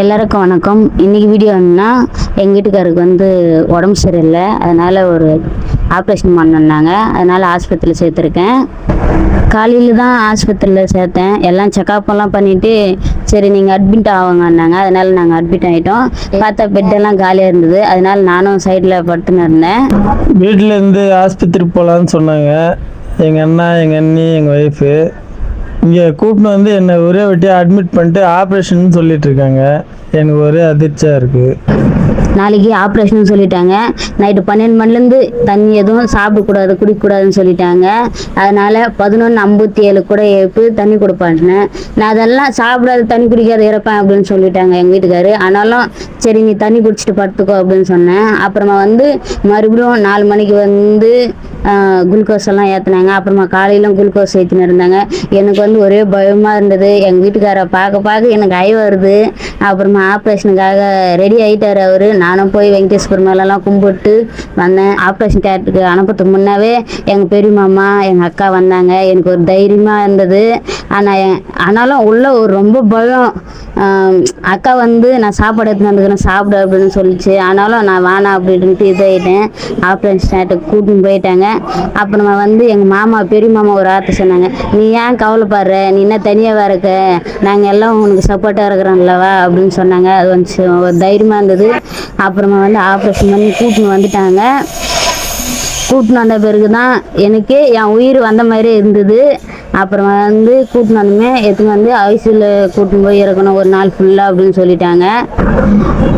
எல்லாருக்கும் வணக்கம். இன்னைக்கு வீடியோ என்னன்னா, எங்கள் வீட்டுக்காருக்கு உடம்பு சரியில்லை, அதனால் ஒரு ஆப்ரேஷன் பண்ணாங்க. அதனால் ஆஸ்பத்திரியில் சேர்த்துருக்கேன். காலையில் தான் ஆஸ்பத்திரியில் சேர்த்தேன். எல்லாம் செக்கப்லாம் பண்ணிவிட்டு சரி நீங்கள் அட்மிட் ஆகுங்கன்னாங்க. அதனால் நாங்கள் அட்மிட் ஆகிட்டோம். பார்த்தா பெட்டெல்லாம் காலியாக இருந்தது. அதனால் நானும் சைடில் படுத்துன்னு இருந்தேன். வீட்டிலேருந்து ஆஸ்பத்திரி போகலான்னு சொன்னாங்க எங்கள் அண்ணா, எங்கள் அண்ணி, எங்கள் ஒய்ஃபு. இங்கே கூப்பிட்டு என்னை ஒரே வட்டியாக அட்மிட் பண்ணிட்டு ஆப்ரேஷன் சொல்லிட்டு இருக்காங்க. எனக்கு ஒரே அதிர்ச்சியாக இருக்குது. நாளைக்கு ஆப்ரேஷன் சொல்லிட்டாங்க. நைட்டு 12 மணிலேருந்து தண்ணி எதுவும் சாப்பிடக்கூடாது, குடிக்கக்கூடாதுன்னு சொல்லிட்டாங்க. அதனால் 11:57 கூட எழுப்பு தண்ணி கொடுப்பாட்டினேன். நான் அதெல்லாம் சாப்பிடாது தண்ணி குடிக்காத இறப்பேன் அப்படின்னு சொல்லிட்டாங்க எங்கள் வீட்டுக்காரு. ஆனாலும் சரி நீ தண்ணி குடிச்சிட்டு படுத்துக்கோ அப்படின்னு சொன்னேன். அப்புறமா மறுபடியும் 4 மணிக்கு குளுக்கோஸ் எல்லாம் ஏற்றினாங்க. அப்புறமா காலையிலும் குளுக்கோஸ் ஏற்றின்னு இருந்தாங்க. எனக்கு ஒரே பயமாக இருந்தது. எங்கள் வீட்டுக்காரை பார்க்க எனக்கு ஐ வருது. அப்புறமா ஆப்ரேஷனுக்காக ரெடி ஆகிட்டார் அவர். நானும் போய் வெங்கடேஸ்வர் மேலெல்லாம் கும்பிட்டு வந்தேன். ஆப்ரேஷன் தேட்டருக்கு அனுப்புறதுக்கு முன்னாவே எங்கள் பெரிய மாமா, எங்கள் அக்கா வந்தாங்க. எனக்கு ஒரு தைரியமாக இருந்தது. ஆனாலும் உள்ள ஒரு ரொம்ப பயம். அக்கா நான் சாப்பாடு எடுத்துன்னு வந்துக்கிறேன் சாப்பிடு அப்படின்னு சொல்லிச்சு. ஆனாலும் நான் வேணாம் அப்படின்ட்டு இதாகிட்டேன். ஆப்ரேஷன் தேட்டருக்கு கூட்டின்னு போயிட்டாங்க. அப்புறமா எங்கள் மாமா, பெரிய மாமா ஒரு வார்த்தை சொன்னாங்க, நீ ஏன் கவலைப்படுற, நீ என்ன தனியாக இருக்க, நாங்கள் எல்லாம் உனக்கு சப்போர்ட்டாக இருக்கிறோம்லவா அப்படின்னு சொன்னாங்க. அது ஒரு தைரியமாக இருந்தது. அப்புறமா ஆப்ரேஷன் பண்ணி கூட்டின்னு வந்துட்டாங்க. கூட்டின்னு வந்த பிறகு தான் எனக்கு என் உயிர் வந்த மாதிரியே இருந்தது. அப்புறமா கூட்டின்னு வந்துமே எடுத்துன்னு ஐசியூவில் கூட்டின்னு போய் இறக்கணும் ஒரு நாள் ஃபுல்லாக அப்படின்னு சொல்லிட்டாங்க.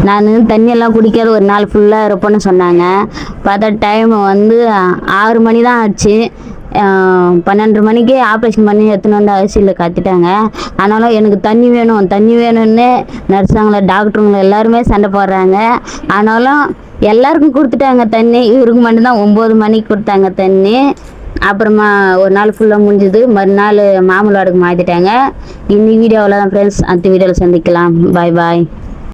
நான் தண்ணியெல்லாம் குடிக்காத ஒரு நாள் ஃபுல்லாக இருப்பேன்னு சொன்னாங்க. பார்த்தா டைம் 6 மணி தான் ஆச்சு. 12 மணிக்கு ஆப்ரேஷன் பண்ணி எடுத்துன்னு ஐசியூவில் காத்திட்டாங்க. ஆனாலும் எனக்கு தண்ணி வேணும்னு நர்ஸாங்களை, டாக்டருங்களை எல்லாருமே சண்டை போடுறாங்க. ஆனாலும் எல்லாருக்கும் கொடுத்துட்டாங்க தண்ணி. இவருக்கு மட்டும்தான் 9 மணிக்கு கொடுத்தாங்க தண்ணி. அப்புறமா ஒரு நாள் ஃபுல்லாக முடிஞ்சுது. மறுநாள் மாமூல் வார்டுக்கு மாற்றிட்டாங்க. இன்னைக்கு வீடியோவில் தான் ஃப்ரெண்ட்ஸ். அடுத்த வீடியோவில் சந்திக்கலாம். பாய் பாய்.